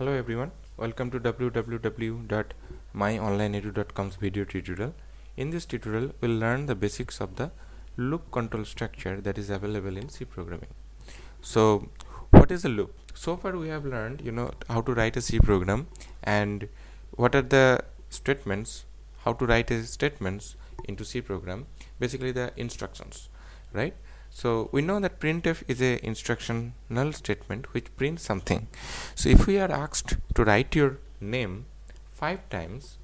Hello everyone, welcome to www.MyOnlineEdu.com's video tutorial. In this tutorial, we'll learn the basics of the loop control structure that is available in C programming. So, what is a loop? So far we have learned, how to write a C program and what are the statements, how to write a statements into C program, basically the instructions, right? So we know that printf is a instructional statement which prints something. So if we are asked to write your name 5 times,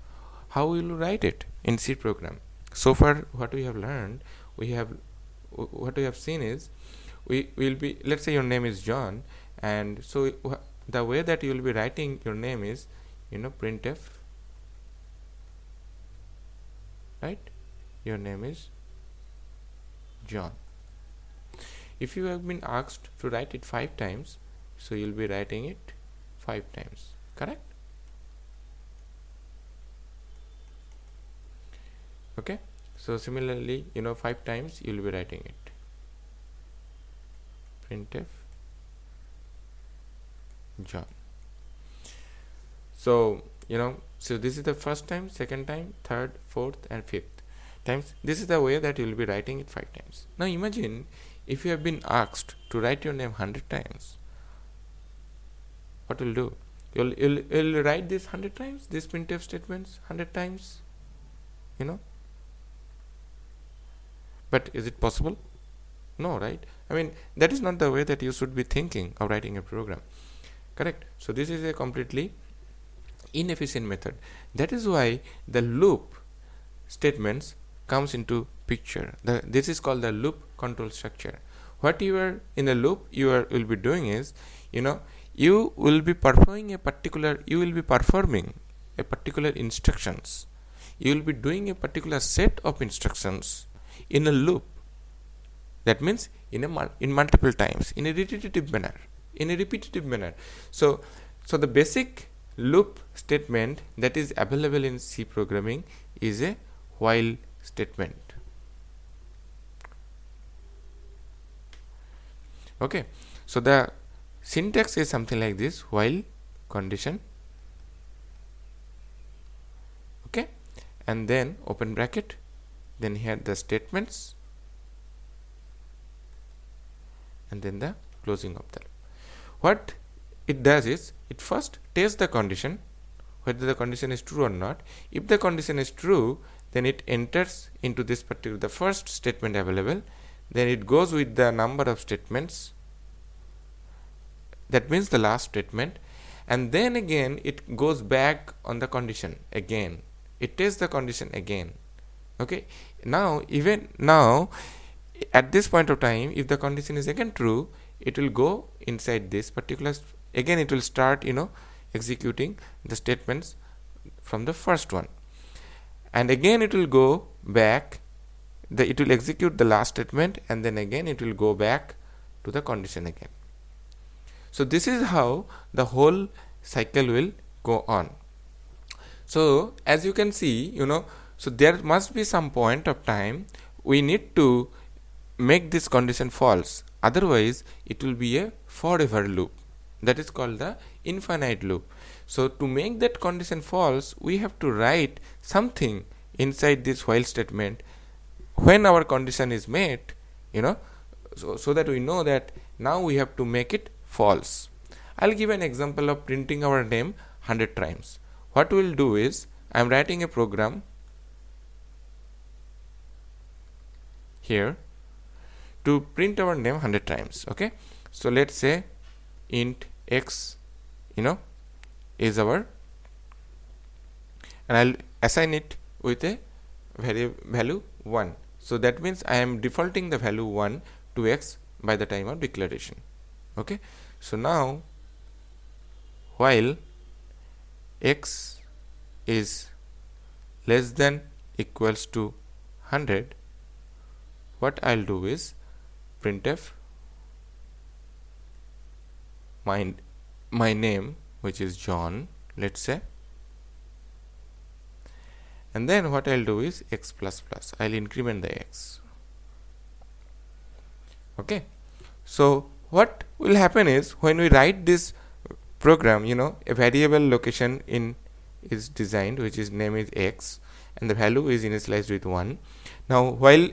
how will you write it in C program? So far what we have learned, what we have seen is we will be, let's say your name is John, and so the way that you will be writing your name is printf, right? Your name is John. If you have been asked to write it 5 times, so you'll be writing it 5 times, correct? Okay, so similarly 5 times you'll be writing it printf John. So so this is the first time, second time, third, fourth and fifth times. This is the way that you'll be writing it 5 times. Now imagine if you have been asked to write your name 100 times, what will do? You'll write this 100 times, these printf statements 100 times, But is it possible? No, right? I mean, that is not the way that you should be thinking of writing a program, correct? So this is a completely inefficient method. That is why the loop statements comes into picture. This is called the loop control structure. What you are in the loop will be doing is, you will be performing a particular instructions. You will be doing a particular set of instructions in a loop. That means in multiple times, in a repetitive manner. So the basic loop statement that is available in C programming is a while statement. Okay, so the syntax is something like this: while condition, okay, and then open bracket, then here the statements, and then the closing of the loop. What it does is, it first tests the condition, whether the condition is true or not. If the condition is true, then it enters into this particular, the first statement available, then it goes with the number of statements, that means the last statement, and then again it goes back on the condition again, it tests the condition again. Okay, even now at this point of time, if the condition is again true, it will go inside this particular, again it will start executing the statements from the first one, and again it will go back, it will execute the last statement, and then again it will go back to the condition again. So this is how the whole cycle will go on. So as you can see, so there must be some point of time we need to make this condition false, otherwise it will be a forever loop. That is called the infinite loop. So to make that condition false, we have to write something inside this while statement when our condition is met, so that we know that now we have to make it false. I'll give an example of printing our name 100 times. What we'll do is, I'm writing a program here to print our name 100 times. Okay, so let's say int x is our, and I'll assign it with a value 1. So that means I am defaulting the value 1 to x by the time of declaration. Okay, so now while x is less than equals to 100, what I'll do is printf my name, which is John, let's say, and then what I'll do is x plus plus, I'll increment the x. Okay, so what will happen is, when we write this program, a variable location is designed, which is name is x, and the value is initialized with 1. Now while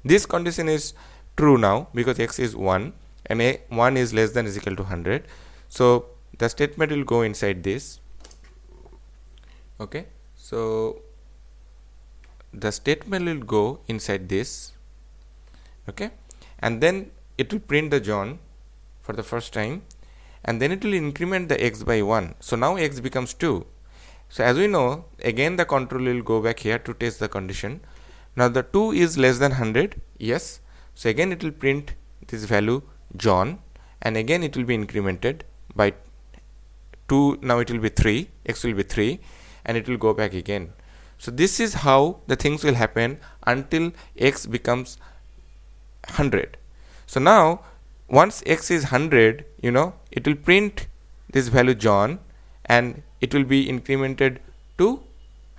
this condition is true now, because x is 1 and 1 is less than is equal to 100, so the statement will go inside this. Okay, so the statement will go inside this. Okay, and then it will print the John for the first time, and then it will increment the x by 1. So now x becomes 2. So as we know, again the control will go back here to test the condition. Now the 2 is less than 100, yes, so again it will print this value John, and again it will be incremented by 2. Now it will be 3, x will be 3, and it will go back again. So this is how the things will happen until x becomes 100. So now once x is 100, it will print this value John, and it will be incremented to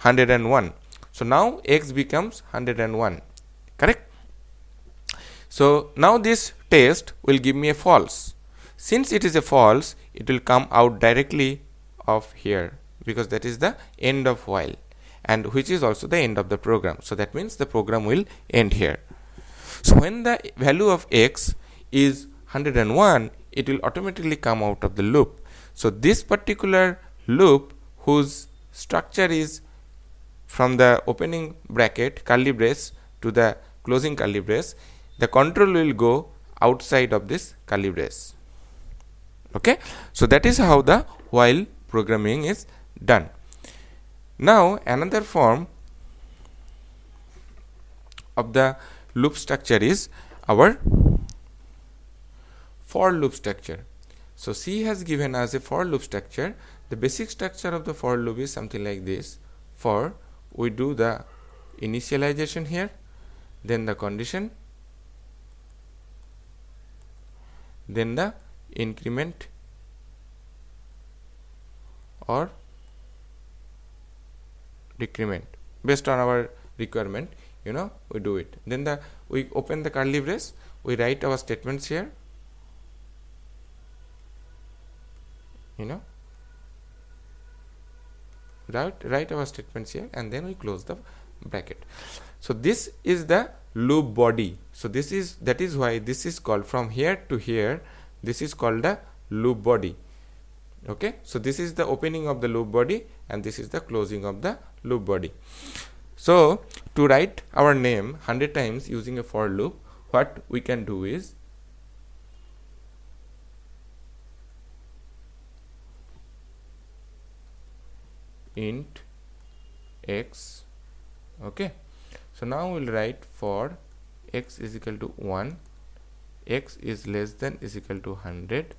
101. So now x becomes 101, correct? So now this test will give me a false. Since it is a false, it will come out directly of here, because that is the end of while, and which is also the end of the program. So that means the program will end here. So when the value of x is 101, it will automatically come out of the loop. So this particular loop, whose structure is from the opening bracket curly brace to the closing curly brace, the control will go outside of this curly brace. Okay, so that is how the while programming is done. Now another form of the loop structure is our for loop structure. So C has given us a for loop structure. The basic structure of the for loop is something like this. For, we do the initialization here, then the condition, then the increment or decrement based on our requirement, we do it. Then we open the curly brace, we write our statements here, write our statements here, and then we close the bracket. So this is the loop body. So that is why this is called, from here to here, this is called the loop body. Okay, so this is the opening of the loop body, and this is the closing of the loop body. So to write our name 100 times using a for loop, what we can do is int x. Okay, so now we'll write for x is equal to 1, x is less than is equal to 100,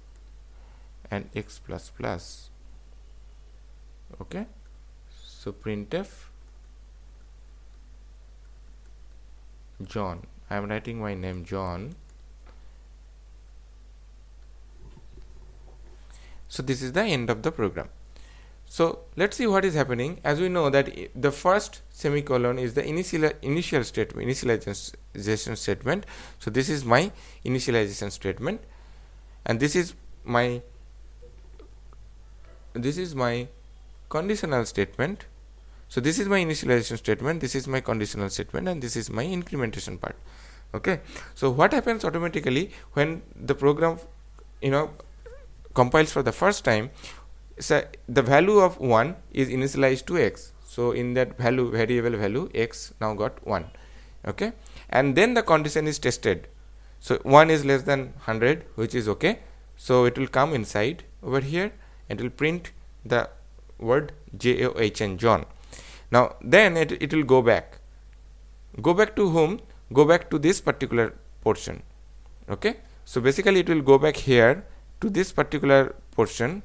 and x plus plus. Okay, so printf John. I am writing my name John. So this is the end of the program. So let's see what is happening. As we know that the first semicolon is the initial statement, initialization statement. So this is my initialization statement, and this is my conditional statement. So this is my initialization statement, this is my conditional statement, and this is my incrementation part. Okay, so what happens automatically when the program compiles for the first time? So the value of 1 is initialized to x. So in that variable value, x now got 1. Okay, and then the condition is tested. So 1 is less than 100, which is okay. So it will come inside over here and it will print the word John, John. Now then it will go back. Go back to whom? Go back to this particular portion. Okay, so basically it will go back here to this particular portion.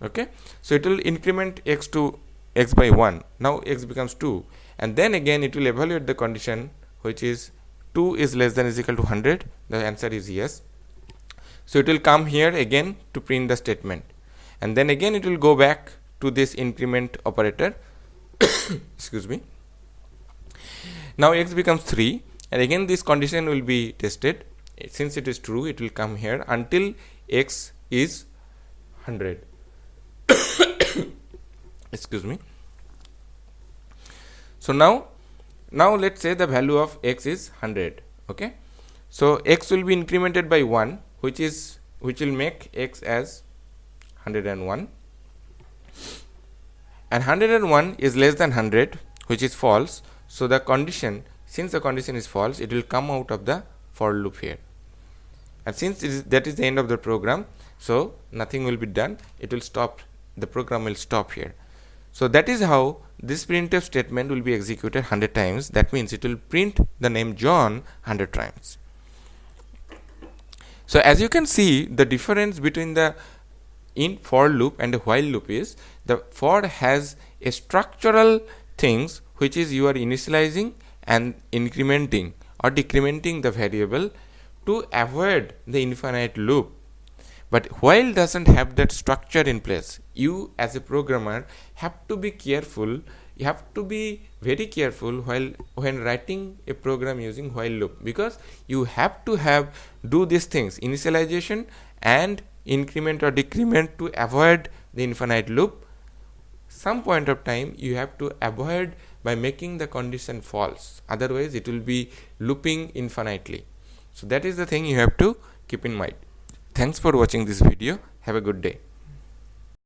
Okay, so it will increment x to x by 1. Now x becomes 2, and then again it will evaluate the condition, which is 2 is less than is equal to 100. The answer is yes. So it will come here again to print the statement, and then again it will go back to this increment operator. Excuse me. Now x becomes 3, and again this condition will be tested. Since it is true, it will come here until x is 100. Excuse me. So now let's say the value of x is 100. Okay, so x will be incremented by 1, which will make x as 101, and 101 is less than 100, which is false. So the condition, since the condition is false, it will come out of the for loop here, and since that is the end of the program, so nothing will be done. It will stop, the program will stop here. So that is how this printf statement will be executed 100 times. That means it will print the name John 100 times. So as you can see, the difference between the for loop and the while loop is, the for has a structural things, which is you are initializing and incrementing or decrementing the variable to avoid the infinite loop. But while doesn't have that structure in place. You as a programmer have to be careful. You have to be very careful when writing a program using while loop, because you have to do these things, initialization and increment or decrement, to avoid the infinite loop. Some point of time you have to avoid by making the condition false, otherwise it will be looping infinitely. So that is the thing you have to keep in mind. Thanks for watching this video. Have a good day.